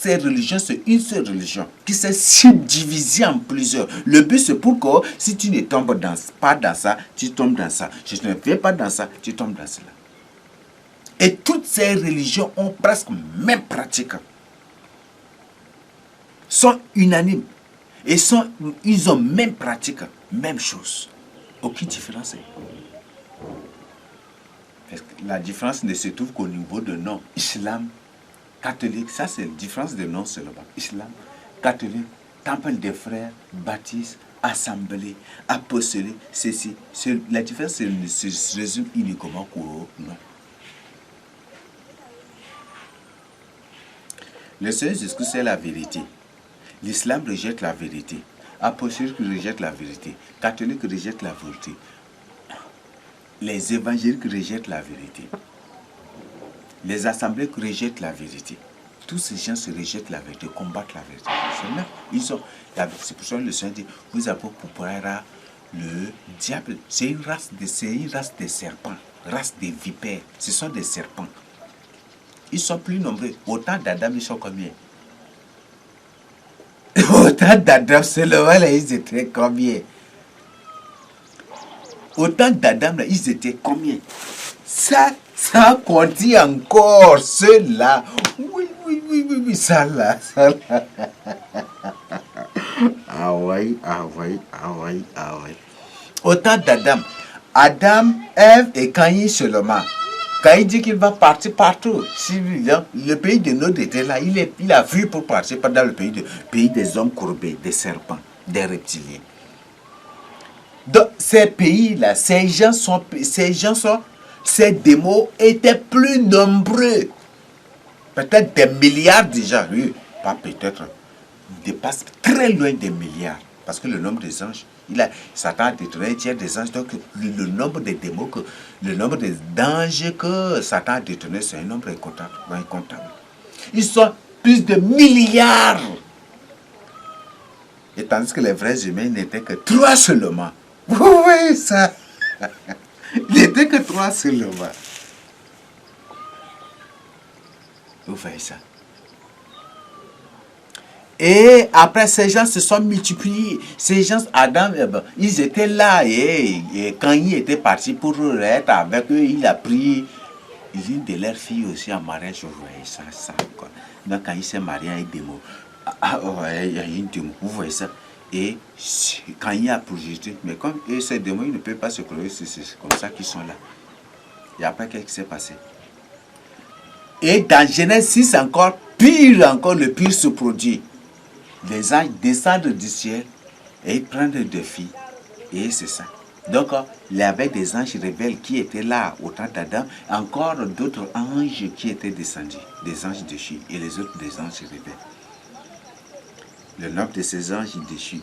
ces religions, c'est une seule religion qui s'est subdivisée en plusieurs. Le but, c'est pour que si tu ne tombes pas dans ça, tu tombes dans ça. Si tu ne fais pas dans ça, tu tombes dans cela. Et toutes ces religions ont presque même pratique. Sont unanimes. Et ils ont même pratique, même chose. Aucune différence. La différence ne se trouve qu'au niveau de nom. Islam, catholique, ça c'est la différence de nom seulement. Islam, catholique, temple des frères, baptiste, assemblée, apostolique, ceci. La différence se résume uniquement au nom. Le seul discours, c'est la vérité. L'islam rejette la vérité. Apostolique rejette la vérité. Catholique rejette la vérité. Les évangéliques rejettent la vérité. Les assemblées rejettent la vérité. Tous ces gens se rejettent la vérité, combattent la vérité. C'est pour ça que le Seigneur dit, vous avez pour Pourpara le diable. C'est une race de serpents, race de vipères. Ce sont des serpents. Ils sont plus nombreux. Autant d'Adam, ils sont combien? Autant d'Adam, seulement là, ils étaient combien? Autant d'Adam, là, ils étaient combien? Ça contient encore ceux-là. Oui, ça là. Ah ouais. Autant d'Adam. Adam, Ève et Caïn seulement. Caïn dit qu'il va partir partout. Le pays de Nod était là. Il a fui pour partir dans le pays des hommes courbés, des serpents, des reptiliens. Dans ces pays-là, ces démons étaient plus nombreux. Peut-être des milliards déjà. Oui, pas peut-être. Ils dépassent très loin des milliards. Parce que le nombre des anges, Satan a détourné un tiers des anges. Donc le nombre de démons, le nombre d'anges que Satan a détourné, c'est un nombre incontable. Ils sont plus de milliards. Et tandis que les vrais humains n'étaient que 3 seulement. Vous voyez ça? Il n'était que 3 seulement. Vous voyez ça? Et après, ces gens se sont multipliés. Ces gens, Adam, ils étaient là. Et quand il était parti pour être avec eux, il a pris une de leurs filles aussi en mariage. Vous voyez ça, quoi. Donc, quand il s'est marié avec des mots, il y a une démon. Vous voyez ça? Et quand il a projeté, mais comme ces démons, ils ne peuvent pas se croire, c'est comme ça qu'ils sont là. Et après, qu'est-ce qui s'est passé? Et dans Genèse 6 encore, le pire se produit. Les anges descendent du ciel et ils prennent des filles. Et c'est ça. Donc, il y avait des anges rebelles qui étaient là au temps d'Adam, encore d'autres anges qui étaient descendus, des anges déchus, et les autres des anges rebelles. Le nombre de ces anges déchus,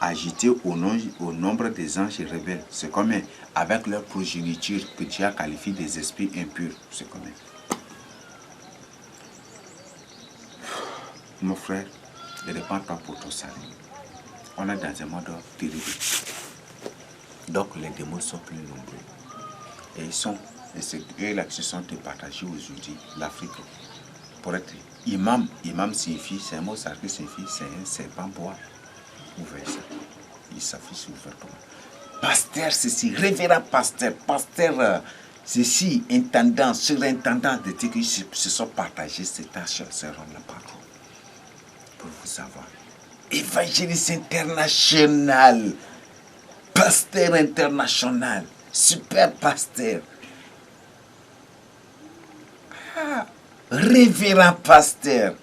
agité au nombre des anges rebelles, c'est combien? Avec leur progéniture que Dieu a qualifié des esprits impurs, c'est combien? Mon frère, ne répands pas pour ton salut. On est dans un monde terrible. Donc les démons sont plus nombreux. Et c'est eux là qui se sont partagés aujourd'hui, l'Afrique. Pour être imam signifie, c'est un mot sacré signifie, c'est un serpent bois. Vous voyez ça? Il s'affiche ouvertement. Pasteur, ceci, révérend pasteur, ceci, intendant, surintendant de dire qu'ils se sont partagés ces tâches, ces rôles-là partout. Pour vous savoir. Évangéliste international, pasteur international, super pasteur, révérend pasteur.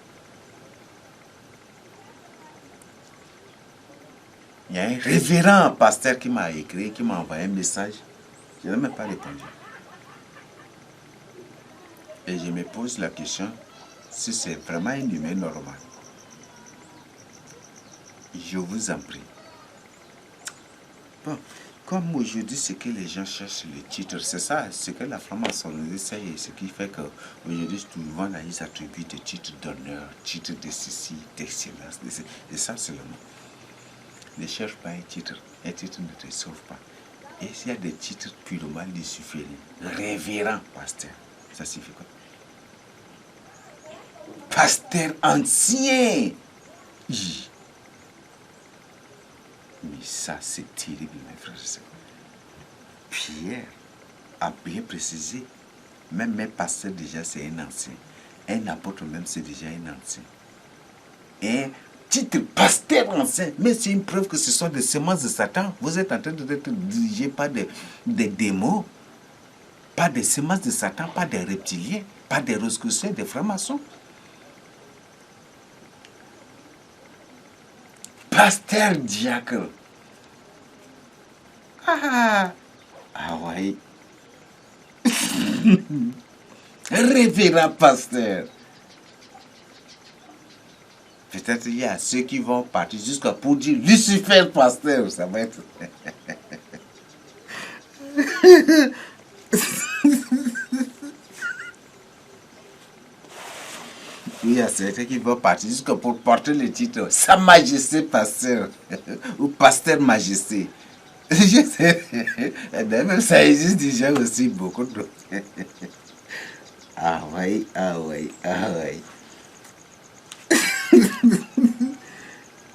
Il y a un révérend pasteur qui m'a écrit, qui m'a envoyé un message. Je n'ai même pas répondu. Et je me pose la question si c'est vraiment un humain normal. Je vous en prie. Bon, comme aujourd'hui, ce que les gens cherchent, le titre, c'est ça, ce que la franc-maçonnerie sait, et ce qui fait qu'aujourd'hui, souvent, là, ils attribuent des titres d'honneur, titres de ceci, d'excellence, de ça seulement. Ne cherche pas un titre ne te sauve pas. Et s'il y a des titres purement lucifériens, révérend pasteur, ça signifie quoi? Pasteur ancien. Hi. Mais ça, c'est terrible, mes frères et sœurs. Pierre a bien précisé, même un pasteur déjà, c'est un ancien. Un apôtre même, c'est déjà un ancien. Et titre pasteur ancien, mais c'est une preuve que ce sont des semences de Satan. Vous êtes en train d'être dirigé par des démons, pas des semences de Satan, pas des reptiliens, pas des rosicruciens, des francs-maçons. Pasteur diacre. Ah oui. Révérend pasteur. Peut-être il y a ceux qui vont partir jusqu'à pour dire Lucifer pasteur. Ça va être. Il y a certains qui vont partir jusqu'à pour porter le titre Sa Majesté Pasteur ou Pasteur Majesté. Je sais. Même ça existe déjà aussi beaucoup d'autres. Ah oui, ah oui, ah oui.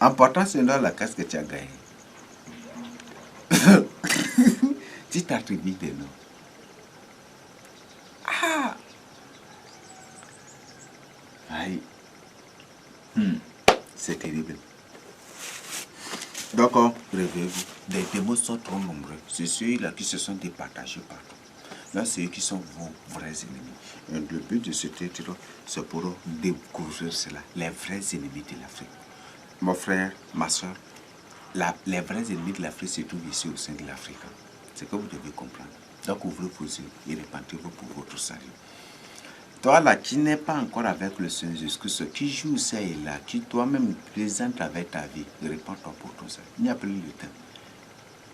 En portant ce nom, la casque que tu as gagné. Tu t'attribues des noms. Ah! Aïe. C'est terrible. Donc, réveillez-vous. Les démons sont trop nombreux. C'est ceux-là qui se sont départagés partout. Là, c'est eux qui sont vos vrais ennemis. Et le but de ce titre, c'est pour découvrir cela. Les vrais ennemis de l'Afrique. Mon frère, ma soeur, les vrais ennemis de l'Afrique se trouvent ici au sein de l'Afrique. C'est ce que vous devez comprendre. Donc, ouvrez vos yeux et répandez-vous pour votre salut. Toi là qui n'es pas encore avec le Seigneur Jésus-Christ, qui joue ça et là, qui toi-même présente avec ta vie, répands-toi pour ton salut. Il n'y a plus le temps.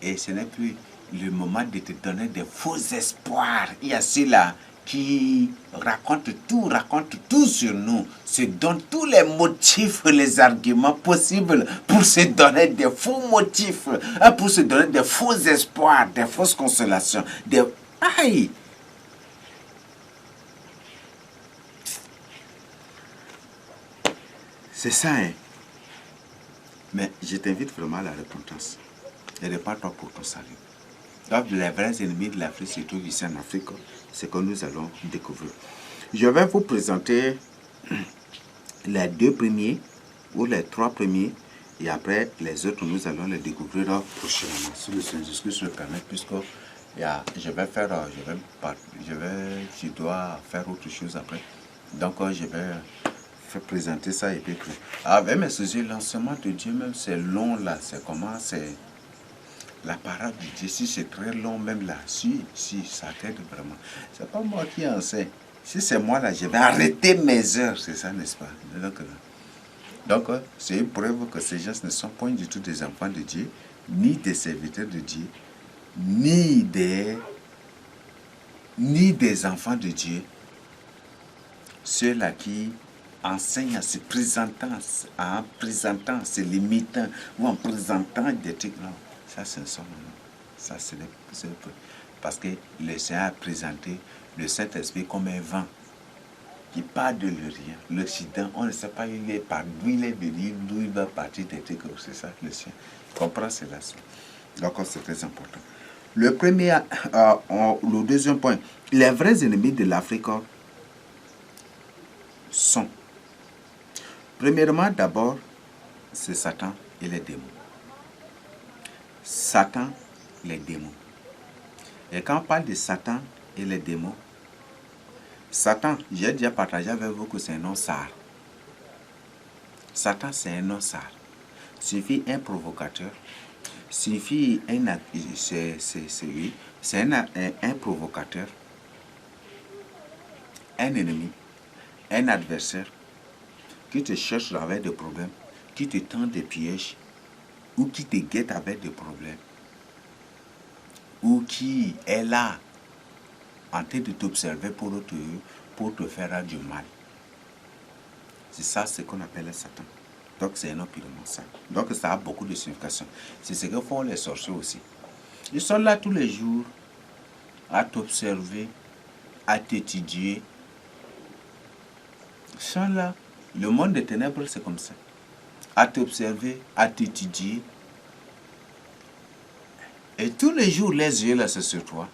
Et ce n'est plus le moment de te donner des faux espoirs. Il y a ceux-là qui racontent tout sur nous, se donnent tous les motifs, les arguments possibles pour se donner des faux motifs, pour se donner des faux espoirs, des fausses consolations, des... Aïe! C'est ça, hein. Mais je t'invite vraiment à la repentance. Et répare-toi pour ton salut. Donc, les vrais ennemis de l'Afrique se trouvent ici en Afrique. C'est que nous allons découvrir. Je vais vous présenter les 2 premiers ou les 3 premiers. Et après, les autres, nous allons les découvrir prochainement. Si le Seigneur Jésus le permet, puisque je dois faire autre chose après. Donc, je vais présenter ça et puis avec mes sujets, l'enseignement de Dieu même c'est long là, c'est comment c'est la parole de Dieu, si c'est très long même là, si ça t'aide vraiment, c'est pas moi qui enseigne, si c'est moi là, je vais arrêter mes heures, c'est ça n'est-ce pas? Donc c'est une preuve que ces gens ne sont point du tout des enfants de Dieu, ni des serviteurs de Dieu, ni des enfants de Dieu, ceux-là qui enseigne en se présentant, se limitant ou en présentant des trucs. Non, ça c'est son nom. Ça c'est parce que le Seigneur a présenté le Saint-Esprit comme un vent qui part de rien. L'Occident, on ne sait pas d'où il est venu, d'où il va partir des trucs. C'est ça le Seigneur. Comprends cela. Donc c'est très important. Le deuxième point, les vrais ennemis de l'Afrique sont premièrement, d'abord, c'est Satan et les démons. Satan, les démons. Et quand on parle de Satan et les démons, Satan, j'ai déjà partagé avec vous que c'est un nom sale. Satan, c'est un nom sale. Suffit un provocateur. Suffit c'est un provocateur, un ennemi, un adversaire qui te cherche avec des problèmes, qui te tend des pièges, ou qui te guette avec des problèmes, ou qui est là en train de t'observer pour te faire du mal. C'est ça ce qu'on appelle Satan. Donc c'est un nom purement sale. Donc ça a beaucoup de signification. C'est ce que font les sorciers aussi. Ils sont là tous les jours à t'observer, à t'étudier, sont là. Le monde des ténèbres, c'est comme ça. À t'observer, à t'étudier. Et tous les jours, les yeux là, c'est sur toi.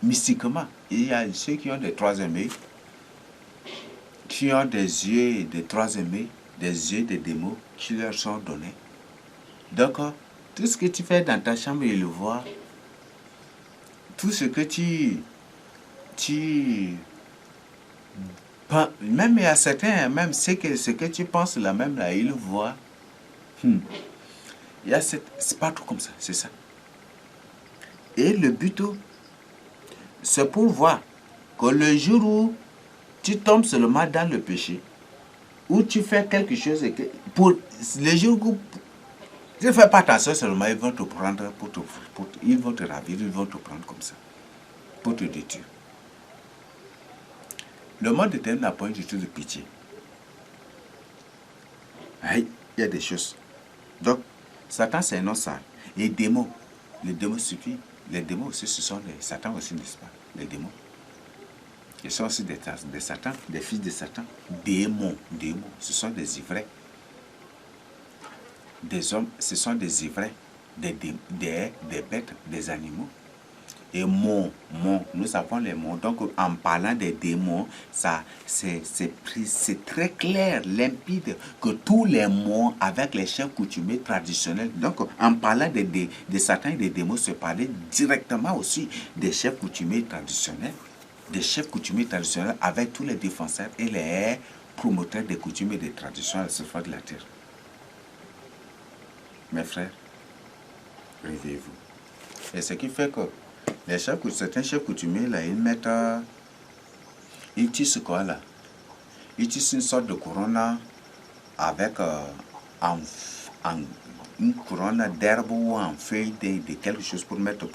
Mystiquement, il y a ceux qui ont des troisième œil, qui ont des yeux de troisième œil, des yeux de démons qui leur sont donnés. Donc, tout ce que tu fais dans ta chambre, ils le voient. Tout ce que tu même il y a certains, même ce que tu penses là, même là, ils le voient. Il y a c'est pas tout comme ça, c'est ça. Et le but, c'est pour voir que le jour où tu tombes seulement dans le péché, où tu fais quelque chose et que pour le jour où tu ne fais pas attention seulement, ils vont te prendre ils vont te ravir, ils vont te prendre comme ça, pour te détruire. Le monde éternel n'a pas du tout de pitié. Il y a des choses. Donc, Satan, c'est un nom sale. Les démons suffit. Les démons aussi, ce sont des Satan aussi, n'est-ce pas? Les démons. Ils sont aussi des Satan, des fils de Satan. Démons, ce sont des ivraies. Des hommes, ce sont des ivraies. Des bêtes, des animaux. Et nous avons les mots. Donc, en parlant des démons, ça, c'est très clair, limpide, que tous les mots avec les chefs coutumiers traditionnels. Donc, en parlant de Satan et des démons, se parlait directement aussi des chefs coutumiers traditionnels. Des chefs coutumiers traditionnels avec tous les défenseurs et les promoteurs des coutumes et des traditions à la surface de la terre. Mes frères, réveillez-vous. Et ce qui fait que certains chefs coutumiers, là, ils tissent quoi là? Ils tissent une sorte de couronne avec une couronne d'herbe ou en feuille de quelque chose pour mettre,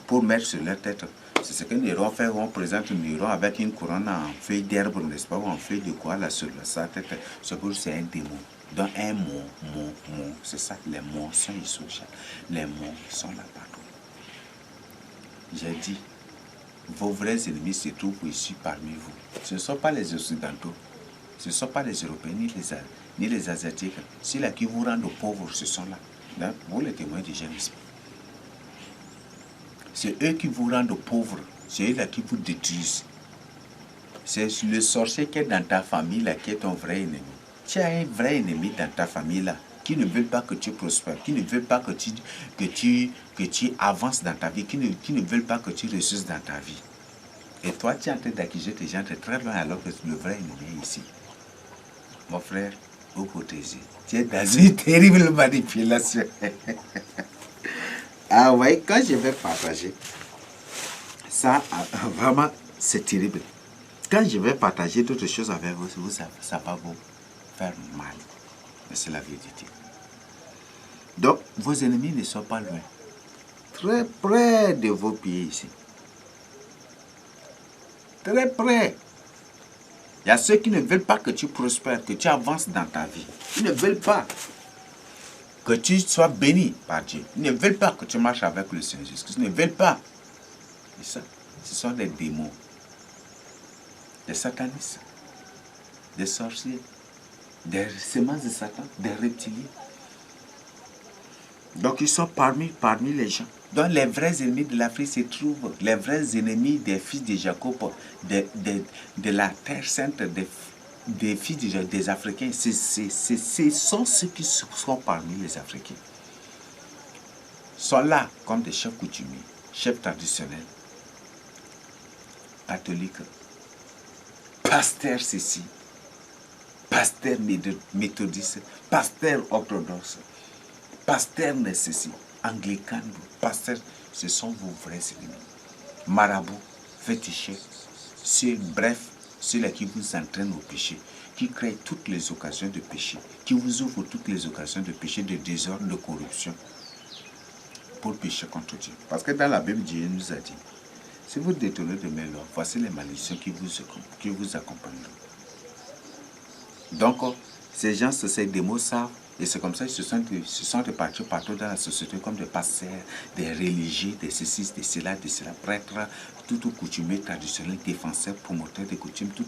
pour mettre sur leur tête. C'est ce que Néron fait, on présente Néron avec une couronne en feuille d'herbe, n'est-ce pas, ou en feuille de quoi là sur sa tête. C'est un démon. Donc un mot, c'est ça, les mots sont ici. Les mots sont là partout. J'ai dit, vos vrais ennemis se trouvent ici parmi vous. Ce ne sont pas les Occidentaux, ce ne sont pas les Européens ni les Asiatiques. C'est là qui vous rendent pauvres, ce sont là. Donc, vous les témoins du génisme. C'est eux qui vous rendent pauvres, c'est eux là qui vous détruisent. C'est le sorcier qui est dans ta famille là qui est ton vrai ennemi. Tu as un vrai ennemi dans ta famille là, qui ne veulent pas que tu prospères, qui ne veulent pas que tu avances dans ta vie, qui ne veulent pas que tu réussisses dans ta vie. Et toi, tu es en train d'accuser tes gens de très loin alors que le vrai ennemi est ici. Mon frère, vous protégez. Tu es dans une terrible manipulation. Ah ouais, quand je vais partager, ça, vraiment, c'est terrible. Quand je vais partager d'autres choses avec vous, ça va vous faire mal. Mais c'est la vérité. Donc, vos ennemis ne sont pas loin. Très près de vos pieds ici. Très près. Il y a ceux qui ne veulent pas que tu prospères, que tu avances dans ta vie. Ils ne veulent pas que tu sois béni par Dieu. Ils ne veulent pas que tu marches avec le Seigneur Jésus. Ils ne veulent pas. Et ça, ce sont des démons, des satanistes, des sorciers, des semences de Satan, des reptiliens. Donc ils sont parmi les gens. Donc les vrais ennemis de l'Afrique se trouvent, les vrais ennemis des fils de Jacob, de la terre sainte, des fils des Africains. Ce sont ceux qui sont parmi les Africains. Ils sont là comme des chefs coutumiers, chefs traditionnels, catholiques, pasteurs ceci, pasteurs méthodistes, pasteurs orthodoxes, pasteurs ceci, anglicains, pasteurs, ce sont vos vrais ennemis. Marabouts, féticheurs, bref, ceux-là qui vous entraînent au péché, qui créent toutes les occasions de péché, qui vous ouvrent toutes les occasions de péché, de désordre, de corruption, pour pécher contre Dieu. Parce que dans la Bible, Dieu nous a dit, si vous détournez de mes lois, voici les malédictions qui vous accompagneront. Donc, ces gens, ces démons savent Et c'est comme ça qu'ils se sont répartis partout dans la société comme des pasteurs, des religieux, des ceci, des cela, prêtres, tout coutumier traditionnel, défenseurs, promoteurs des coutumes, tout.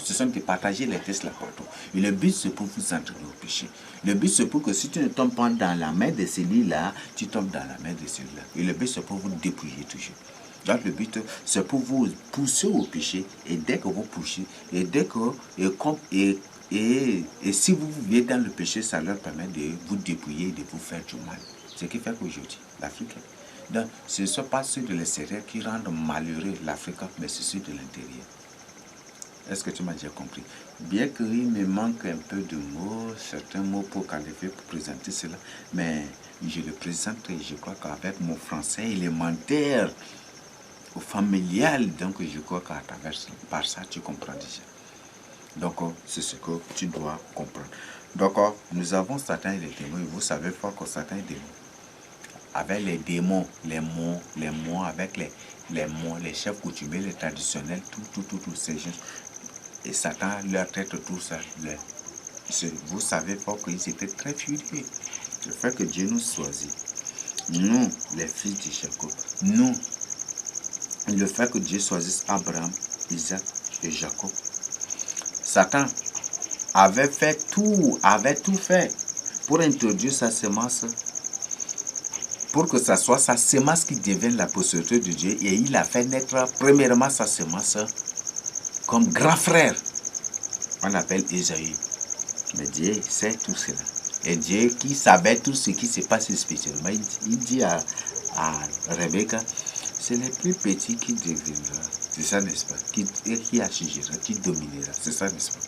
Ce sont de partager les tests là partout. Et le but, c'est pour vous entraîner au péché. Le but, c'est pour que si tu ne tombes pas dans la main de celui-là, tu tombes dans la main de celui-là. Et le but, c'est pour vous dépouiller toujours. Donc le but, c'est pour vous pousser au péché. Et dès que vous poussez, et dès que... Et si vous vivez dans le péché, ça leur permet de vous dépouiller et de vous faire du mal. Ce qui fait qu'aujourd'hui, l'Afrique... Donc, ce ne sont pas ceux de l'extérieur qui rendent malheureux l'Afrique, mais c'est ceux de l'intérieur. Est-ce que tu m'as déjà compris? Bien qu'il me manque un peu de mots, certains mots pour qualifier, pour présenter cela, mais je le présente et je crois qu'avec mon français élémentaire, ou familial, donc je crois qu'à travers par ça, tu comprends déjà. Donc, c'est ce que tu dois comprendre. Donc, nous avons Satan et les démons, et vous savez fort que Satan et les démons. Avec les démons, les mots, avec les mots, les chefs coutumiers, les traditionnels, tout, ces gens. Et Satan leur traite tout ça. Vous savez fort qu'ils étaient très furieux. Le fait que Dieu nous choisit, nous, les fils de Jacob, nous, le fait que Dieu choisisse Abraham, Isaac et Jacob. Satan avait tout fait pour introduire sa semence, pour que ça soit sa semence qui devienne la postérité de Dieu. Et il a fait naître premièrement sa semence comme grand frère. On l'appelle Ésaü. Mais Dieu sait tout cela. Et Dieu qui savait tout ce qui se passe spirituellement, il dit à Rebecca, c'est les plus petits qui deviendront. C'est ça, n'est-ce pas? Qui assiégera, qui dominera. C'est ça, n'est-ce pas?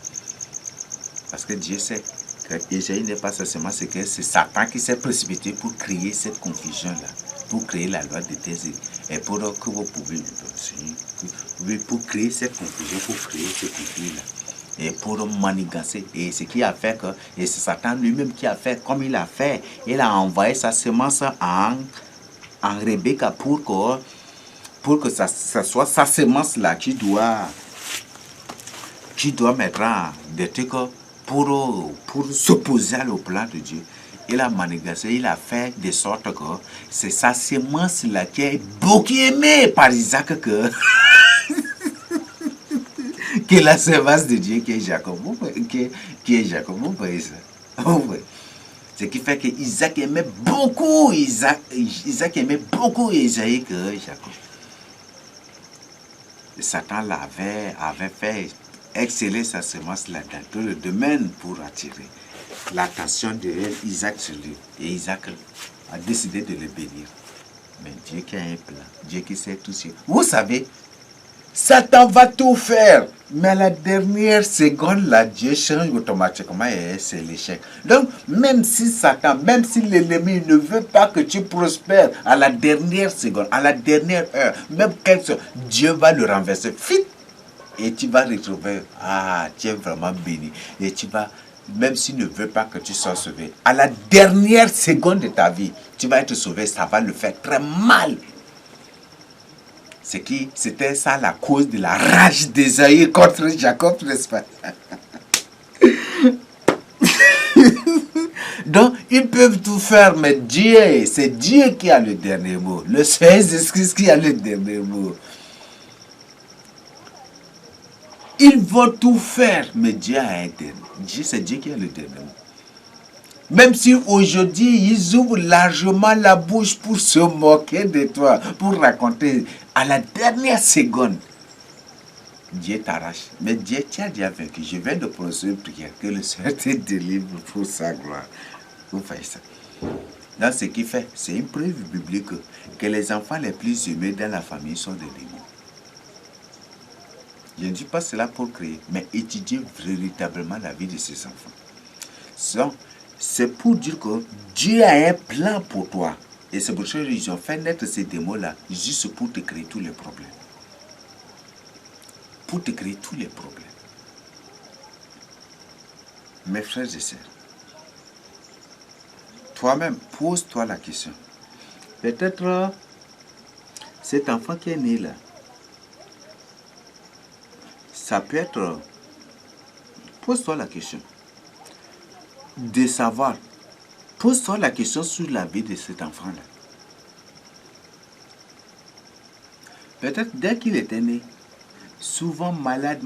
Parce que Dieu sait que Ésaü n'est pas sa semence, c'est que c'est Satan qui s'est précipité pour créer cette confusion-là, pour créer la loi de Thèse. Et pour que vous pouvez, pour créer cette confusion, pour créer ce conflit-là. Et pour manigancer. Et ce qui a fait que, et c'est Satan lui-même qui a fait, comme il a fait, il a envoyé sa semence en Rebecca pour que ça soit sa semence-là qui doit mettre des trucs pour s'opposer au plan de Dieu. Il a manigancé, il a fait de sorte que c'est sa semence-là qui est beaucoup aimée par Isaac que la semence de Dieu qui est Jacob. Qui est Jacob, vous voyez ça? Ce qui fait que Isaac aimait beaucoup Isaac aimait beaucoup Isaïe que Jacob. Et Satan avait fait exceller sa semence là dans tout le domaine pour attirer l'attention d'Isaac sur lui. Et Isaac a décidé de le bénir. Mais Dieu qui a un plan, Dieu qui sait tout sur. Vous savez, Satan va tout faire. Mais à la dernière seconde, là, Dieu change automatiquement et c'est l'échec. Donc, même si Satan, même si l'ennemi ne veut pas que tu prospères à la dernière seconde, à la dernière heure, même quelque chose, Dieu va le renverser. Vite. Et tu vas retrouver, tu es vraiment béni. Et tu vas, même s'il ne veut pas que tu sois sauvé, à la dernière seconde de ta vie, tu vas être sauvé, ça va le faire très mal. C'était ça la cause de la rage d'Ésaü contre Jacob, n'est-ce pas? Donc, ils peuvent tout faire, mais Dieu, c'est Dieu qui a le dernier mot. Le Saint-Esprit qui a le dernier mot. Ils vont tout faire, mais Dieu a un dernier mot. C'est Dieu qui a le dernier mot. Même si aujourd'hui, ils ouvrent largement la bouche pour se moquer de toi, pour raconter à la dernière seconde, Dieu t'arrache. Mais Dieu, tu as déjà vaincu. Je viens de prononcer une prière, que le Seigneur te délivre pour sa gloire. Vous faites ça. Dans ce qu'il fait, c'est une preuve biblique que les enfants les plus aimés dans la famille sont des démons. Je ne dis pas cela pour créer, mais étudier véritablement la vie de ces enfants. C'est pour dire que Dieu a un plan pour toi. Et c'est pour ça qu'ils ont fait naître ces démons-là, juste pour te créer tous les problèmes. Pour te créer tous les problèmes. Mes frères et sœurs, toi-même, pose-toi la question. Peut-être cet enfant qui est né là, ça peut être... Pose-toi la question. de savoir. Pose-toi la question sur la vie de cet enfant-là. Peut-être dès qu'il était né, souvent malade,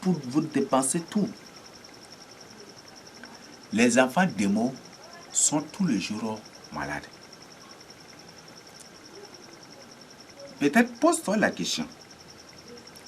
pour vous dépenser tout. Les enfants démons sont tous les jours malades. Peut-être pose-toi la question.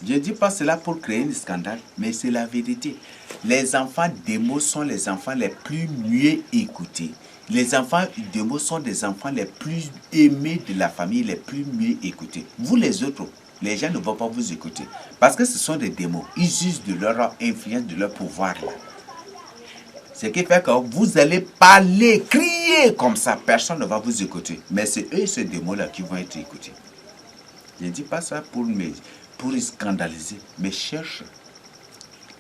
Je ne dis pas cela pour créer un scandale, mais c'est la vérité. Les enfants démos sont les enfants les plus mieux écoutés. Les enfants démos sont des enfants les plus aimés de la famille, les plus mieux écoutés. Vous les autres, les gens ne vont pas vous écouter. Parce que ce sont des démos. Ils usent de leur influence, de leur pouvoir là. Ce qui fait que vous allez parler, crier comme ça. Personne ne va vous écouter. Mais c'est eux, ces démos-là, qui vont être écoutés. Je ne dis pas ça pour scandaliser, mais cherche.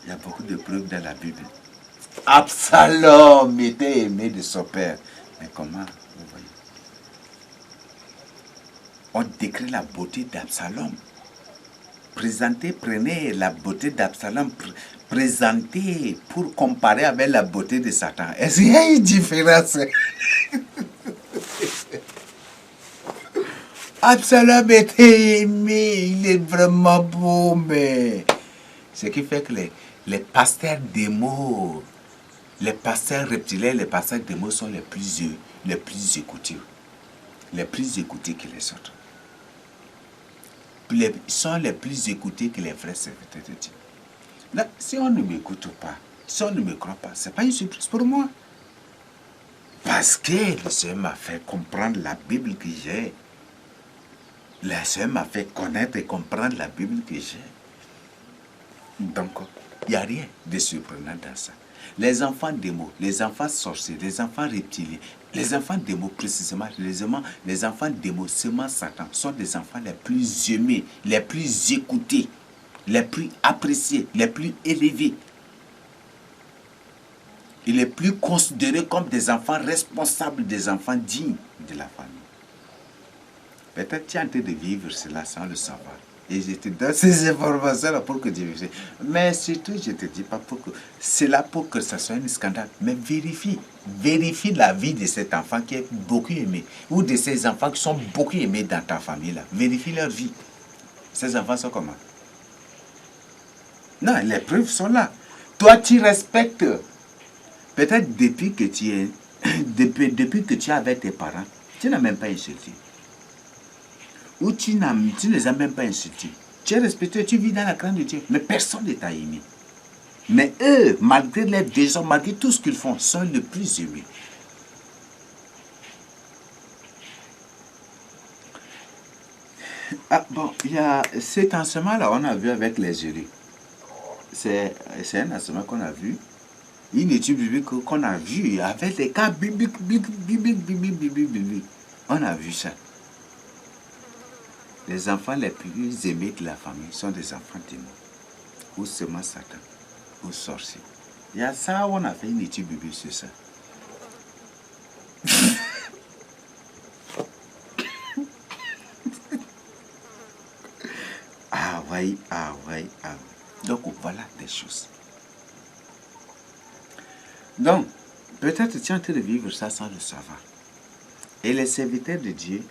Il y a beaucoup de preuves dans la Bible. Absalom était aimé de son père. Mais comment, vous voyez? On décrit la beauté d'Absalom. Prenez la beauté d'Absalom, présentez pour comparer avec la beauté de Satan. Est-ce qu'il y a une différence? Absalom était aimé, il est vraiment beau, mais ce qui fait que les pasteurs démos, les pasteurs reptiliens, les pasteurs démos sont les plus écoutés. Les plus écoutés que les autres. Ils sont les plus écoutés que les vrais serviteurs de Dieu. Là, si on ne m'écoute pas, si on ne me croit pas, ce n'est pas une surprise pour moi. Parce que le Seigneur m'a fait comprendre la Bible que j'ai. Le Seigneur m'a fait connaître et comprendre la Bible que j'ai. Donc, il n'y a rien de surprenant dans ça. Les enfants démons, les enfants sorciers, les enfants reptiliens, les enfants démons précisément, les enfants démons, seulement Satan, sont des enfants les plus aimés, les plus écoutés, les plus appréciés, les plus élevés. Et les plus considérés comme des enfants responsables, des enfants dignes de la famille. Peut-être tu es en train de vivre cela sans le savoir. Et je te donne ces informations-là pour que tu veuilles. Mais surtout, je ne te dis pas pour que c'est là pour que ça soit un scandale. Mais vérifie. Vérifie la vie de cet enfant qui est beaucoup aimé. Ou de ces enfants qui sont beaucoup aimés dans ta famille. Là. Vérifie leur vie. Ces enfants sont comment? Non, les preuves sont là. Toi, tu respectes. Peut-être depuis que tu es, depuis que tu es avec tes parents, tu n'as même pas insulté. Ou tu ne les as même pas insultés. Tu es respecté, tu vis dans la crainte de Dieu. Mais personne ne t'a aimé. Mais eux, malgré les désordres, malgré tout ce qu'ils font, sont les plus aimés. Ah bon, il y a cet enseignement-là, on a vu avec les jurys. C'est un enseignement qu'on a vu. Une étude biblique qu'on a vue avec les cas bibliques. On a vu ça. Les enfants les plus aimés de la famille sont des enfants démons, ou seulement Satan, ou sorciers. Il y a ça, on a fait une étude biblique sur ça. Ah oui. Donc voilà des choses. Donc, peut-être tu es en train de vivre ça sans le savoir. Et les serviteurs de Dieu,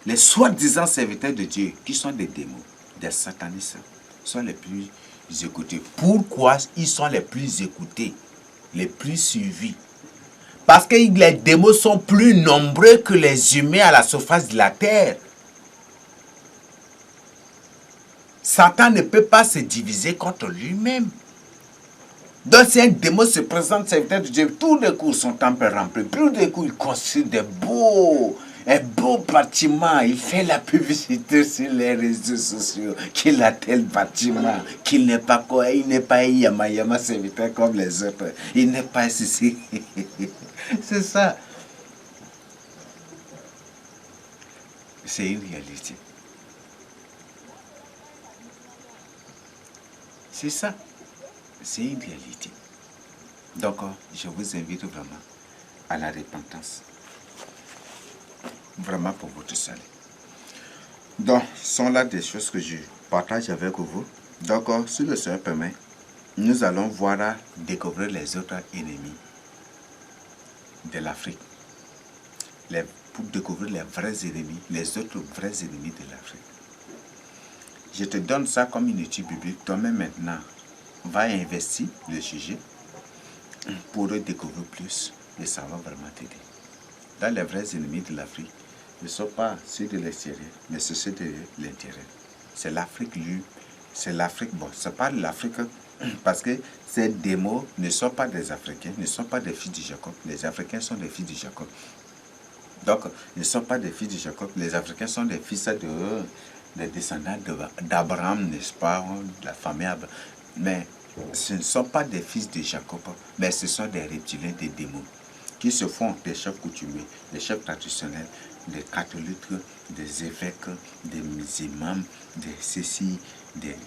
les soi-disant serviteurs de Dieu, qui sont des démons, des satanistes, sont les plus écoutés. Pourquoi ils sont les plus écoutés, les plus suivis? Parce que les démons sont plus nombreux que les humains à la surface de la terre. Satan ne peut pas se diviser contre lui-même. Donc si un démon se présente serviteur de Dieu, tous les coups son temple est rempli. Tous les coups il construit un beau bâtiment. Il fait la publicité sur les réseaux sociaux qu'il a tel bâtiment, qu'il n'est pas quoi, il n'est pas un yama serviteur comme les autres. Il n'est pas ceci. C'est ça. C'est une réalité. C'est ça. C'est une réalité. Donc, je vous invite vraiment à la repentance. Vraiment pour votre salut. Donc, ce sont là des choses que je partage avec vous. Donc, si le Seigneur permet, nous allons voir découvrir les autres ennemis de l'Afrique. Pour découvrir les vrais ennemis, les autres vrais ennemis de l'Afrique. Je te donne ça comme une étude biblique. Toi-même maintenant, va investir le sujet pour découvrir plus et ça va vraiment t'aider. Dans les vrais ennemis de l'Afrique, ne sont pas ceux de l'extérieur, mais ceux de l'intérieur. C'est l'Afrique lui. C'est l'Afrique. Bon, ça parle de l'Afrique parce que ces démos ne sont pas des Africains, ne sont pas des fils de Jacob. Les Africains sont des fils de Jacob. Donc, ils ne sont pas des fils de Jacob. Les Africains sont des fils des descendants d'Abraham, n'est-ce pas, de la famille Abraham. Mais ce ne sont pas des fils de Jacob, mais ce sont des reptiliens, des démons, qui se font des chefs coutumiers, des chefs traditionnels, des catholiques, des évêques, des imams, des ceci, des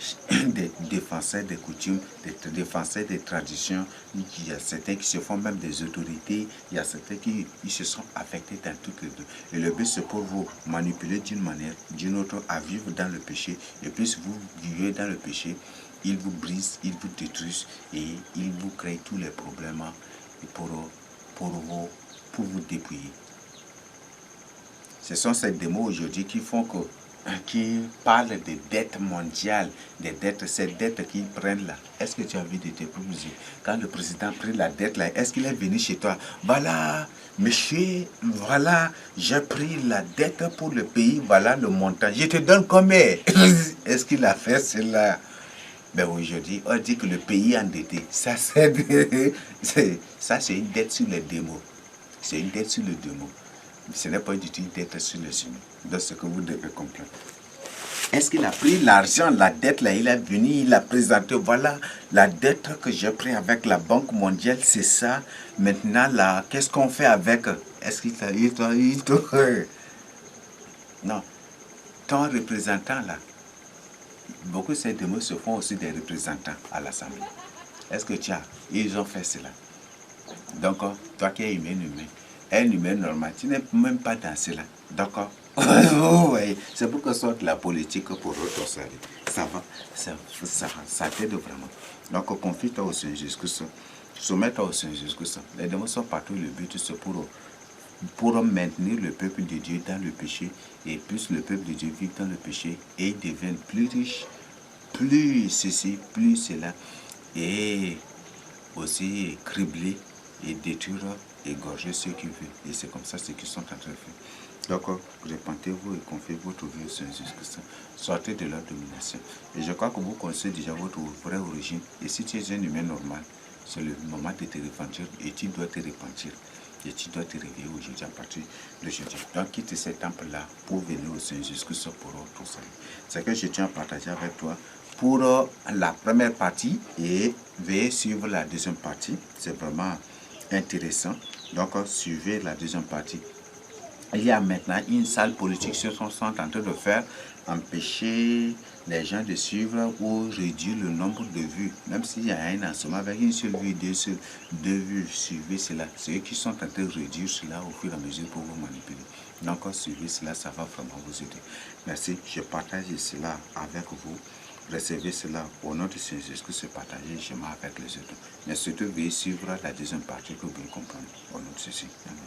défenseurs des coutumes, des défenseurs des traditions. Il y a certains qui se font même des autorités, il y a certains qui se sont affectés dans toutes les deux. Et le but, c'est pour vous manipuler d'une manière, d'une autre, à vivre dans le péché. Et plus vous vivez dans le péché, il vous brise, il vous détruit et il vous crée tous les problèmes pour vous dépouiller. Ce sont ces démos aujourd'hui qui parlent des dettes mondiales, des dettes, ces dettes qu'ils prennent là. Est-ce que tu as vu de tes propres yeux? Quand le président prend la dette là, est-ce qu'il est venu chez toi? Voilà, monsieur, voilà, j'ai pris la dette pour le pays, voilà le montant. Je te donne combien? Est-ce qu'il a fait cela? Mais aujourd'hui, on dit que le pays est endetté. Ça, c'est une dette sur les démos. C'est une dette sur le démon. Ce n'est pas du tout une dette sur les humains. Donc, ce que vous devez comprendre. Est-ce qu'il a pris l'argent, la dette là, il est venu, il a présenté, voilà, la dette que j'ai prise avec la Banque mondiale, c'est ça. Maintenant, là, qu'est-ce qu'on fait avec? Est-ce qu'il t'a eu, toi? Non. Ton représentant là, beaucoup de ces démons se font aussi des représentants à l'Assemblée. Est-ce que tu as? Ils ont fait cela. Donc, toi qui es humain, un humain normal, tu n'es même pas dans cela. D'accord? Oui, c'est pour que ce soit de la politique pour ton salut. Ça va, ça t'aide vraiment. Donc, confie-toi au Seigneur Jésus-Christ. Soumets-toi au Seigneur Jésus-Christ. Les démons sont partout. Le but, c'est pour maintenir le peuple de Dieu dans le péché. Et plus le peuple de Dieu vit dans le péché, et ils deviennent plus riches, plus ceci, plus cela. Et aussi cribler et détruire, égorger ceux qui veulent. Et c'est comme ça ce qu'ils sont en train de faire. Donc, répentez-vous et confiez votre vie au Seigneur Jésus-Christ. Sortez de leur domination. Et je crois que vous connaissez déjà votre vraie origine. Et si tu es un humain normal, c'est le moment de te repentir et tu dois te repentir. Et tu dois te réveiller aujourd'hui à partir de jeudi. Donc, quitte ce temple-là pour venir au Seigneur Jésus-Christ pour ton salut. C'est que je tiens à partager avec toi pour la première partie et veuillez suivre la deuxième partie. C'est vraiment intéressant. Donc, suivez la deuxième partie. Il y a maintenant une salle politique qui sont en train de faire, empêcher les gens de suivre ou réduire le nombre de vues. Même s'il y a un ensemble avec une seule vue, deux vues, suivez cela. C'est eux qui sont en train de réduire cela au fur et à mesure pour vous manipuler. Donc, suivez cela, ça va vraiment vous aider. Merci, je partage cela avec vous. Recevez cela au nom de Seigneur Jésus, que se partager chemin avec les autres. Mais surtout, veuillez suivre la deuxième partie pour bien comprendre. Au nom de Jésus. Amen.